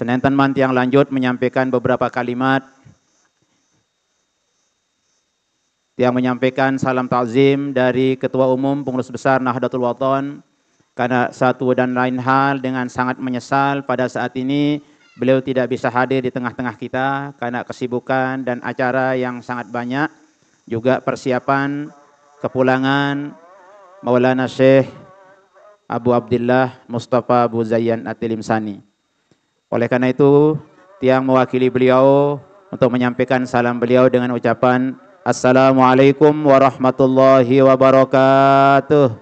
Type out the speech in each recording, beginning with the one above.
Senenten man tiang lanjut menyampaikan beberapa kalimat. Tiang menyampaikan salam ta'zim dari Ketua Umum Pengurus Besar Nahdlatul Wathon. Karena satu dan lain hal dengan sangat menyesal pada saat ini beliau tidak bisa hadir di tengah-tengah kita karena kesibukan dan acara yang sangat banyak. Juga persiapan kepulangan Maulana Syekh Abu Abdillah Mustafa Abu Zayyan At-Tilimsani. Oleh karena itu, tiang mewakili beliau untuk menyampaikan salam beliau dengan ucapan Assalamualaikum warahmatullahi wabarakatuh.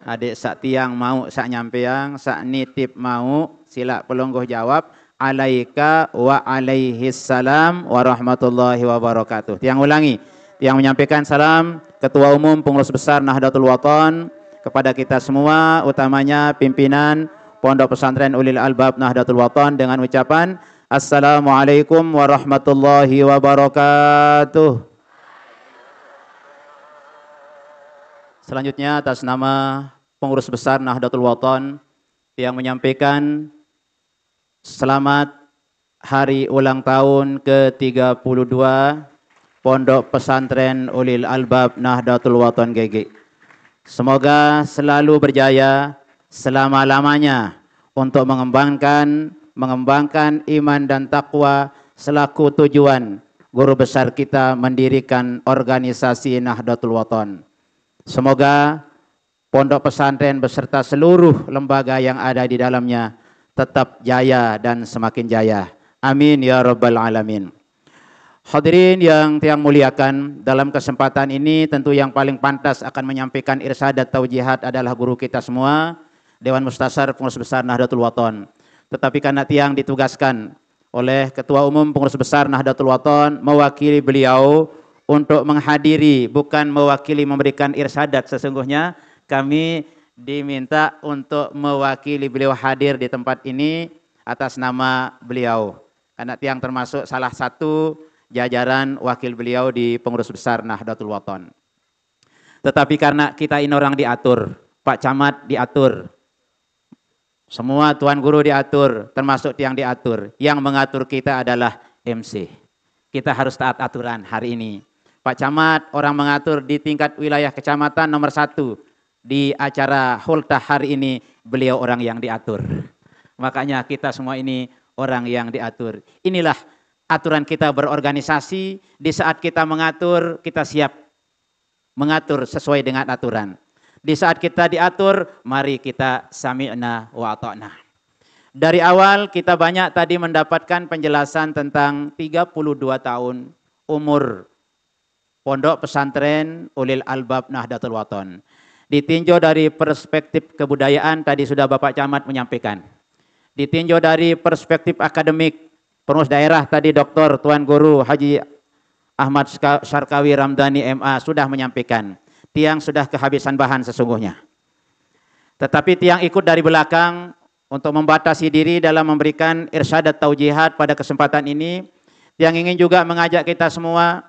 Adik sak tiang mau sak nyampeang, sak nitip mau, sila pelonggoh jawab. Alaika wa alaihis salam warahmatullahi wabarakatuh. Tiang ulangi. Tiang menyampaikan salam Ketua Umum Pengurus Besar Nahdlatul Wathon kepada kita semua, utamanya pimpinan Pondok Pesantren Ulil Albab Nahdlatul Wathon dengan ucapan Assalamualaikum warahmatullahi wabarakatuh. Selanjutnya atas nama Pengurus Besar Nahdlatul Wathon yang menyampaikan selamat hari ulang tahun ke-32 Pondok Pesantren Ulil Albab Nahdlatul Wathon GG. Semoga selalu berjaya selama-lamanya untuk mengembangkan iman dan takwa selaku tujuan guru besar kita mendirikan organisasi Nahdlatul Wathon. Semoga pondok pesantren beserta seluruh lembaga yang ada di dalamnya tetap jaya dan semakin jaya. Amin ya rabbal alamin. Hadirin yang tiang muliakan, dalam kesempatan ini tentu yang paling pantas akan menyampaikan irsyadat taujihat adalah guru kita semua, Dewan Mustasar Pengurus Besar Nahdlatul Wathon. Tetapi karena tiang ditugaskan oleh Ketua Umum Pengurus Besar Nahdlatul Wathon mewakili beliau untuk menghadiri, bukan mewakili memberikan irsyadat. Sesungguhnya kami diminta untuk mewakili beliau hadir di tempat ini atas nama beliau. Karena tiang termasuk salah satu jajaran wakil beliau di Pengurus Besar Nahdlatul Wathon. Tetapi karena kita ini orang diatur, Pak Camat diatur, semua tuan guru diatur, termasuk tiang diatur. Yang mengatur kita adalah MC. Kita harus taat aturan hari ini. Pak Camat orang mengatur di tingkat wilayah kecamatan nomor 1. Di acara hultah hari ini beliau orang yang diatur. Makanya kita semua ini orang yang diatur. Inilah aturan kita berorganisasi. Di saat kita mengatur, kita siap mengatur sesuai dengan aturan. Di saat kita diatur, mari kita sami'na wa ata'na. Dari awal kita banyak tadi mendapatkan penjelasan tentang 32 tahun umur Pondok Pesantren Ulil Albab Nahdlatul Wathon. Ditinjau dari perspektif kebudayaan, tadi sudah Bapak Camat menyampaikan. Ditinjau dari perspektif akademik, pengurus daerah tadi Dr. Tuan Guru Haji Ahmad Syarkawi Ramdhani MA sudah menyampaikan. Tiang sudah kehabisan bahan sesungguhnya. Tetapi tiang ikut dari belakang untuk membatasi diri dalam memberikan irsyadat taujihat pada kesempatan ini. Tiang ingin juga mengajak kita semua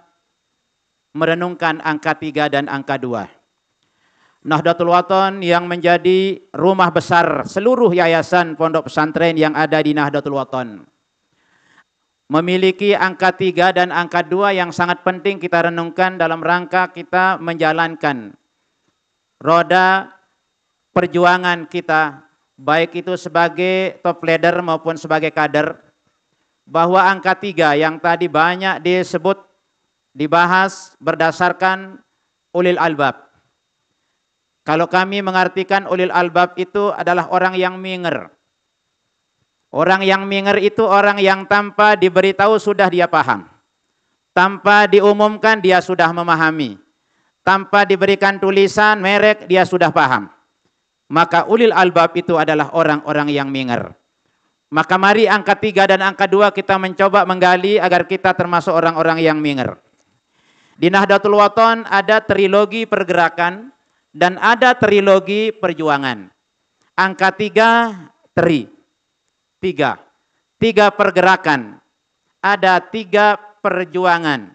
merenungkan angka 3 dan angka 2. Nahdlatul Wathon yang menjadi rumah besar seluruh yayasan pondok pesantren yang ada di Nahdlatul Wathon memiliki angka 3 dan angka 2 yang sangat penting kita renungkan dalam rangka kita menjalankan roda perjuangan kita, baik itu sebagai top leader maupun sebagai kader, bahwa angka 3 yang tadi banyak disebut, dibahas berdasarkan ulil albab. Kalau kami mengartikan ulil albab itu adalah orang yang minger. Orang yang minger itu orang yang tanpa diberitahu sudah dia paham. Tanpa diumumkan dia sudah memahami. Tanpa diberikan tulisan, merek, dia sudah paham. Maka ulil albab itu adalah orang-orang yang minger. Maka mari angka 3 dan angka 2 kita mencoba menggali agar kita termasuk orang-orang yang minger. Di Nahdlatul Wathon ada trilogi pergerakan dan ada trilogi perjuangan. Angka 3, tiga pergerakan, ada 3 perjuangan.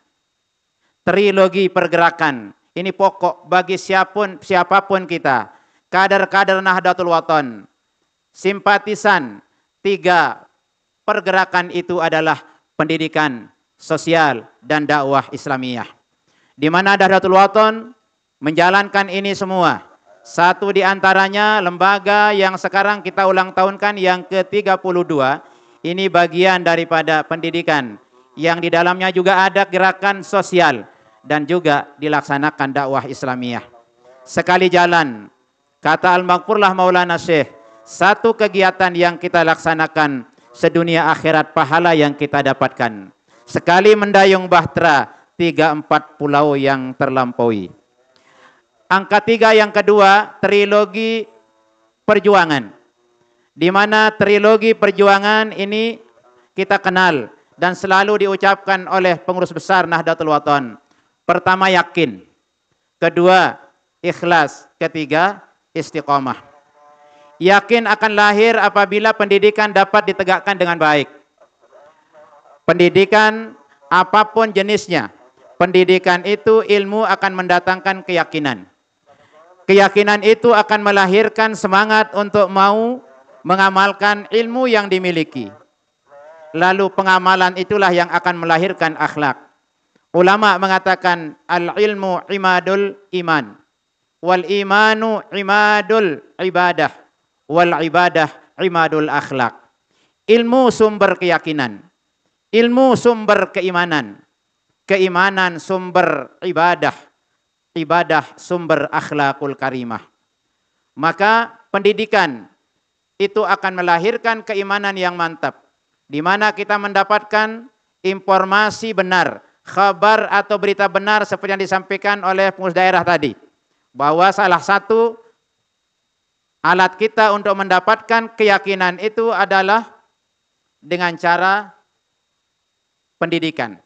Trilogi pergerakan, ini pokok bagi siapapun kita, kader-kader Nahdlatul Wathon, simpatisan 3 pergerakan itu adalah pendidikan, sosial, dan dakwah Islamiyah. Di mana Nahdlatul Wathon menjalankan ini semua. Satu di antaranya lembaga yang sekarang kita ulang tahunkan yang ke-32, ini bagian daripada pendidikan yang di dalamnya juga ada gerakan sosial dan juga dilaksanakan dakwah Islamiyah. Sekali jalan, kata Al-Maghfurlah Maulana Syekh, satu kegiatan yang kita laksanakan sedunia akhirat pahala yang kita dapatkan. Sekali mendayung bahtera 3-4 pulau yang terlampaui. Angka 3 yang kedua, trilogi perjuangan. Di mana trilogi perjuangan ini kita kenal dan selalu diucapkan oleh pengurus besar Nahdlatul Wathon. Pertama, yakin. Kedua, ikhlas. Ketiga, istiqomah. Yakin akan lahir apabila pendidikan dapat ditegakkan dengan baik. Pendidikan apapun jenisnya, pendidikan itu ilmu akan mendatangkan keyakinan. Keyakinan itu akan melahirkan semangat untuk mau mengamalkan ilmu yang dimiliki. Lalu pengamalan itulah yang akan melahirkan akhlak. Ulama mengatakan al-ilmu imadul iman, wal imanu imadul ibadah, wal ibadah imadul akhlak. Ilmu sumber keyakinan, ilmu sumber keimanan, keimanan sumber ibadah, ibadah sumber akhlakul karimah. Maka pendidikan itu akan melahirkan keimanan yang mantap, di mana kita mendapatkan informasi benar, kabar atau berita benar seperti yang disampaikan oleh pengurus daerah tadi, bahwa salah satu alat kita untuk mendapatkan keyakinan itu adalah dengan cara pendidikan.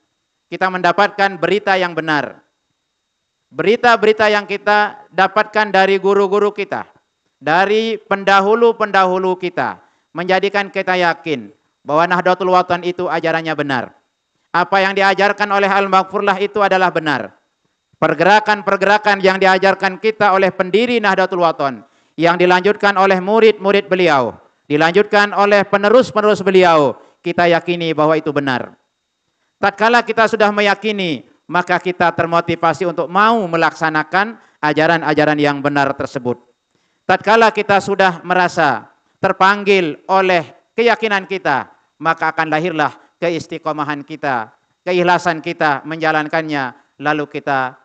Kita mendapatkan berita yang benar. Berita-berita yang kita dapatkan dari guru-guru kita, dari pendahulu-pendahulu kita, menjadikan kita yakin bahwa Nahdlatul Wathon itu ajarannya benar. Apa yang diajarkan oleh Al-Maghfurlah itu adalah benar. Pergerakan-pergerakan yang diajarkan kita oleh pendiri Nahdlatul Wathon, yang dilanjutkan oleh murid-murid beliau, dilanjutkan oleh penerus-penerus beliau, kita yakini bahwa itu benar. Tatkala kita sudah meyakini, maka kita termotivasi untuk mau melaksanakan ajaran-ajaran yang benar tersebut. Tatkala kita sudah merasa terpanggil oleh keyakinan kita, maka akan lahirlah keistiqomahan kita, keikhlasan kita menjalankannya, lalu kita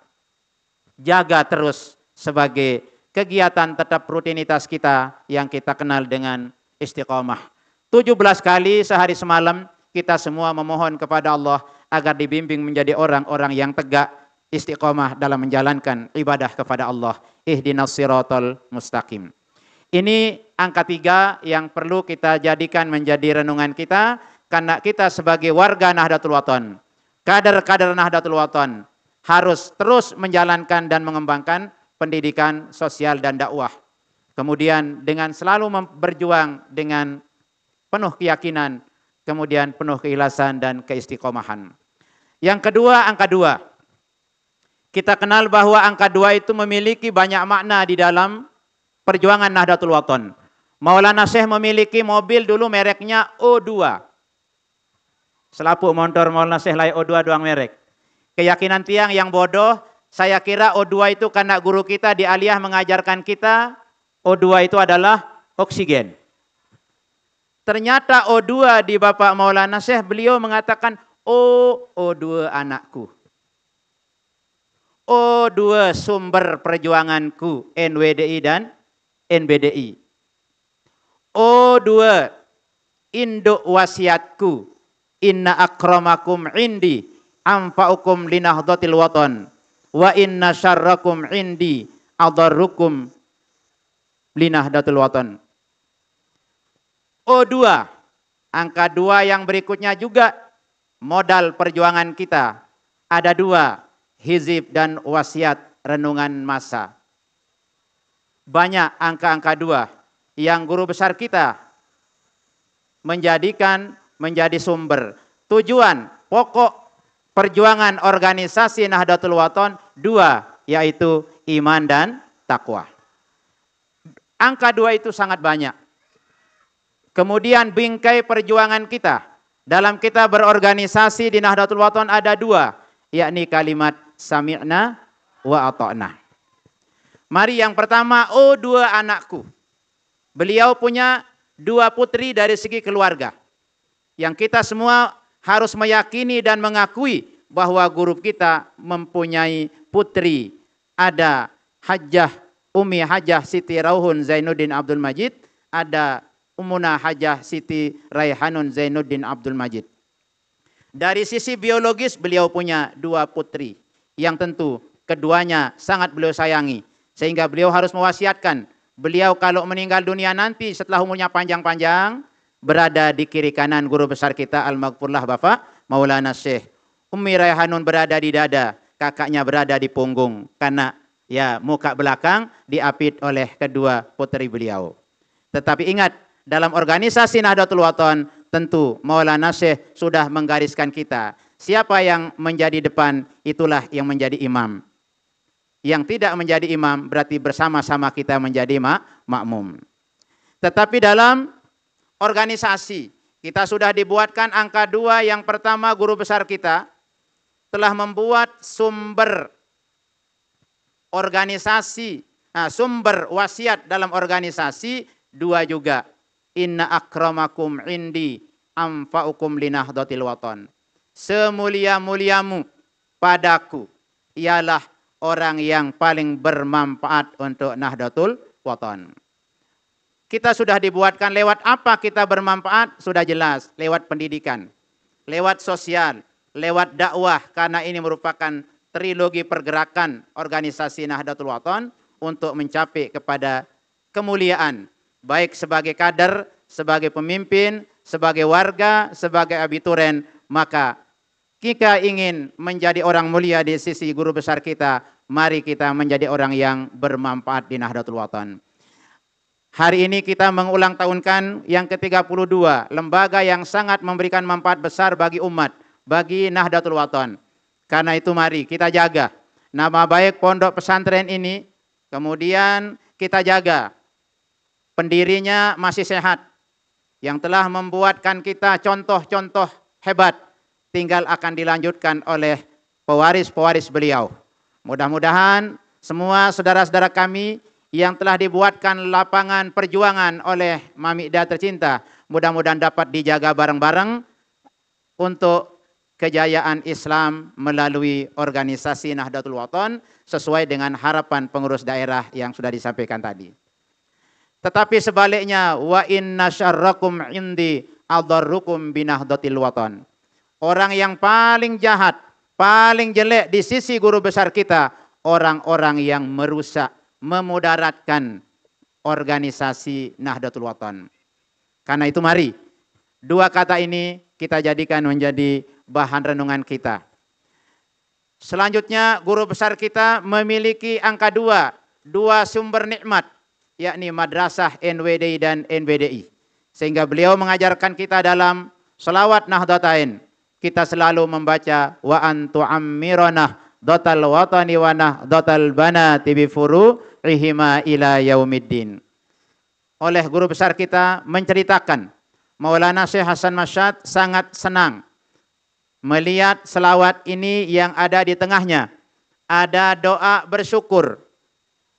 jaga terus sebagai kegiatan tetap rutinitas kita yang kita kenal dengan istiqomah. 17 kali sehari semalam kita semua memohon kepada Allah agar dibimbing menjadi orang-orang yang tegak istiqomah dalam menjalankan ibadah kepada Allah. Ihdinas siratal mustaqim. Ini angka 3 yang perlu kita jadikan menjadi renungan kita, karena kita sebagai warga Nahdlatul Wathon, kader-kader Nahdlatul Wathon, harus terus menjalankan dan mengembangkan pendidikan sosial dan dakwah. Kemudian dengan selalu berjuang dengan penuh keyakinan, kemudian penuh keikhlasan dan keistiqomahan. Yang kedua, angka 2. Kita kenal bahwa angka 2 itu memiliki banyak makna di dalam perjuangan Nahdlatul Wathon. Maulana Syekh memiliki mobil dulu mereknya O2. Selaput motor Maulana Syekh lain O2 doang merek. Keyakinan tiang yang bodoh, saya kira O2 itu karena guru kita di Aliyah mengajarkan kita O2 itu adalah oksigen. Ternyata O2 di Bapak Maulana Syekh, beliau mengatakan O2 anakku. O2 sumber perjuanganku, NWDI dan NBDI. O2 induk wasiatku, inna akramakum indi anfa'ukum linahdlatil wathon wa inna syarrakum indi adarrukum linahdlatil wathon. O2, angka 2 yang berikutnya juga modal perjuangan kita. Ada 2, hizib dan wasiat renungan masa. Banyak angka-angka 2 yang guru besar kita menjadikan menjadi sumber. Tujuan pokok perjuangan organisasi Nahdlatul Wathon 2, yaitu iman dan takwa. Angka 2 itu sangat banyak. Kemudian bingkai perjuangan kita. Dalam kita berorganisasi di Nahdlatul Wathon ada dua, yakni kalimat sami'na wa ata'na. Mari yang pertama, oh dua anakku. Beliau punya dua putri dari segi keluarga. Yang kita semua harus meyakini dan mengakui bahwa guru kita mempunyai putri. Ada Ummi Hajah Siti Rauhun Zainuddin Abdul Majid, ada Ummuna Hajah Siti Raihanun Zainuddin Abdul Majid. Dari sisi biologis beliau punya dua putri yang tentu keduanya sangat beliau sayangi. Sehingga beliau harus mewasiatkan, beliau kalau meninggal dunia nanti setelah umurnya panjang-panjang, berada di kiri kanan guru besar kita Al-Maghfurlah Bapak Maulana Syekh. Ummi Raihanun berada di dada, kakaknya berada di punggung. Karena ya muka belakang diapit oleh kedua putri beliau. Tetapi ingat, dalam organisasi Nahdlatul Wathon, tentu Maulana Syekh sudah menggariskan kita. Siapa yang menjadi depan, itulah yang menjadi imam. Yang tidak menjadi imam berarti bersama-sama kita menjadi makmum. Tetapi dalam organisasi kita sudah dibuatkan angka 2. Yang pertama, guru besar kita telah membuat sumber organisasi, sumber wasiat dalam organisasi 2 juga. Inna akramakum indi anfa'ukum linahdlatil wathon. Semulia-muliamu padaku ialah orang yang paling bermanfaat untuk Nahdlatul Wathon. Kita sudah dibuatkan lewat apa kita bermanfaat? Sudah jelas, lewat pendidikan, lewat sosial, lewat dakwah, karena ini merupakan trilogi pergerakan organisasi Nahdlatul Wathon untuk mencapai kepada kemuliaan, baik sebagai kader, sebagai pemimpin, sebagai warga, sebagai abituren. Maka kita ingin menjadi orang mulia di sisi guru besar kita, mari kita menjadi orang yang bermanfaat di Nahdlatul Wathon. Hari ini kita mengulang tahunkan yang ke-32, lembaga yang sangat memberikan manfaat besar bagi umat, bagi Nahdlatul Wathon. Karena itu mari kita jaga nama baik pondok pesantren ini, kemudian kita jaga pendirinya masih sehat, yang telah membuatkan kita contoh-contoh hebat, tinggal akan dilanjutkan oleh pewaris-pewaris beliau. Mudah-mudahan semua saudara-saudara kami yang telah dibuatkan lapangan perjuangan oleh Mamikda tercinta, mudah-mudahan dapat dijaga bareng-bareng untuk kejayaan Islam melalui organisasi Nahdlatul Wathon sesuai dengan harapan pengurus daerah yang sudah disampaikan tadi. Tetapi sebaliknya, wa inna syarrakum indi adarrukum binahdlatil wathon. Orang yang paling jahat, paling jelek di sisi guru besar kita, orang-orang yang merusak, memudaratkan organisasi Nahdlatul Wathon. Karena itu mari, 2 kata ini kita jadikan menjadi bahan renungan kita. Selanjutnya, guru besar kita memiliki angka 2 sumber nikmat, yakni madrasah NWDI dan NBDI. Sehingga beliau mengajarkan kita dalam selawat Nahdlatain, kita selalu membaca wa antu ammirana dotal watani wa nahdotal banati bifururihima ila yaumiddin. Oleh guru besar kita menceritakan, Maulana Syekh Hasan Masyad sangat senang melihat selawat ini yang ada di tengahnya. Ada doa bersyukur.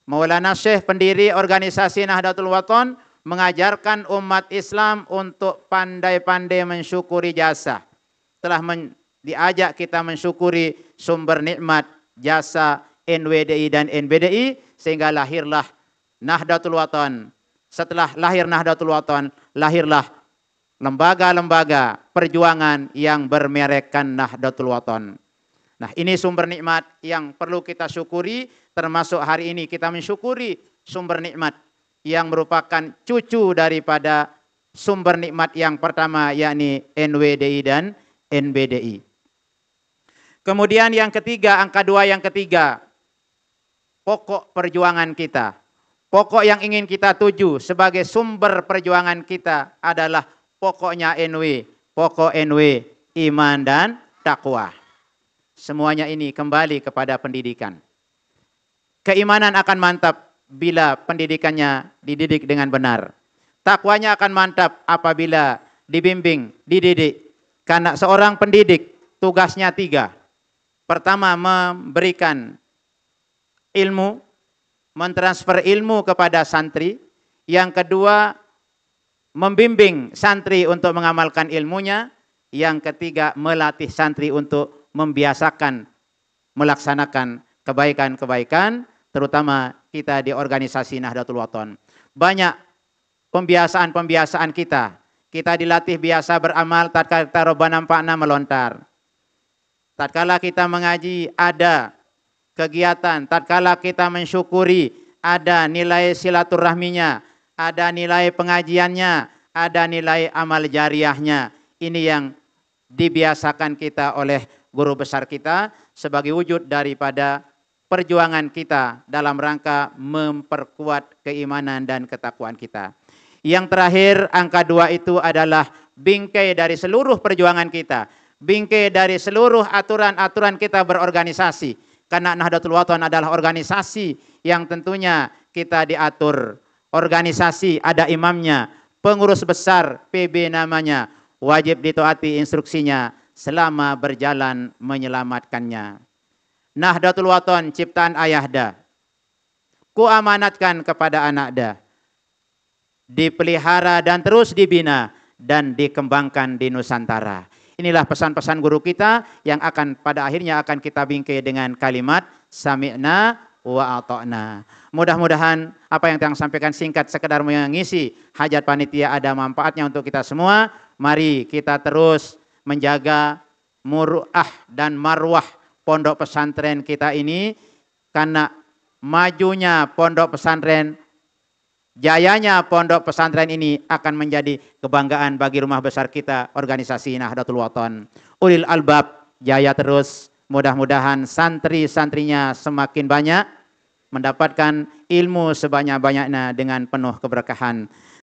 Maulana Syekh pendiri organisasi Nahdlatul Wathon mengajarkan umat Islam untuk pandai-pandai mensyukuri jasa. Telah diajak kita mensyukuri sumber nikmat jasa NWDI dan NBDI sehingga lahirlah Nahdlatul Wathon. Setelah lahir Nahdlatul Wathon, lahirlah lembaga-lembaga perjuangan yang bermerekkan Nahdlatul Wathon. Nah, ini sumber nikmat yang perlu kita syukuri, termasuk hari ini kita mensyukuri sumber nikmat yang merupakan cucu daripada sumber nikmat yang pertama, yakni NWDI dan NBDI. Kemudian yang ketiga, angka 2 yang ketiga, pokok perjuangan kita. Pokok yang ingin kita tuju sebagai sumber perjuangan kita adalah pokoknya NW, pokok NW, iman dan takwa. Semuanya ini kembali kepada pendidikan. Keimanan akan mantap bila pendidikannya dididik dengan benar. Takwanya akan mantap apabila dibimbing, dididik. Karena seorang pendidik tugasnya 3. Pertama, memberikan ilmu, mentransfer ilmu kepada santri. Yang kedua, membimbing santri untuk mengamalkan ilmunya. Yang ketiga, melatih santri untuk membiasakan melaksanakan kebaikan-kebaikan, terutama kita di organisasi Nahdlatul Wathon. Banyak pembiasaan-pembiasaan kita. Kita dilatih biasa beramal tatkala kita Rabbana Anfa'na melontar. Tatkala kita mengaji ada kegiatan, tatkala kita mensyukuri ada nilai silaturahminya, ada nilai pengajiannya, ada nilai amal jariahnya. Ini yang dibiasakan kita oleh guru besar kita sebagai wujud daripada perjuangan kita dalam rangka memperkuat keimanan dan ketakwaan kita. Yang terakhir, angka 2 itu adalah bingkai dari seluruh perjuangan kita. Bingkai dari seluruh aturan-aturan kita berorganisasi. Karena Nahdlatul Wathon adalah organisasi yang tentunya kita diatur. Organisasi ada imamnya, pengurus besar PB namanya, wajib ditaati instruksinya selama berjalan menyelamatkannya. Nahdlatul Wathon ciptaan Ayahda, ku amanatkan kepada anakda, dipelihara dan terus dibina dan dikembangkan di Nusantara. Inilah pesan-pesan guru kita yang akan pada akhirnya akan kita bingkai dengan kalimat sami'na wa ata'na. Mudah-mudahan apa yang saya sampaikan singkat sekedar mengisi hajat panitia ada manfaatnya untuk kita semua. Mari kita terus menjaga muruah dan marwah pondok pesantren kita ini, karena majunya pondok pesantren, jayanya pondok pesantren ini akan menjadi kebanggaan bagi rumah besar kita, organisasi Nahdlatul Wathon. Ulil albab jaya terus, mudah-mudahan santri-santrinya semakin banyak, mendapatkan ilmu sebanyak-banyaknya dengan penuh keberkahan.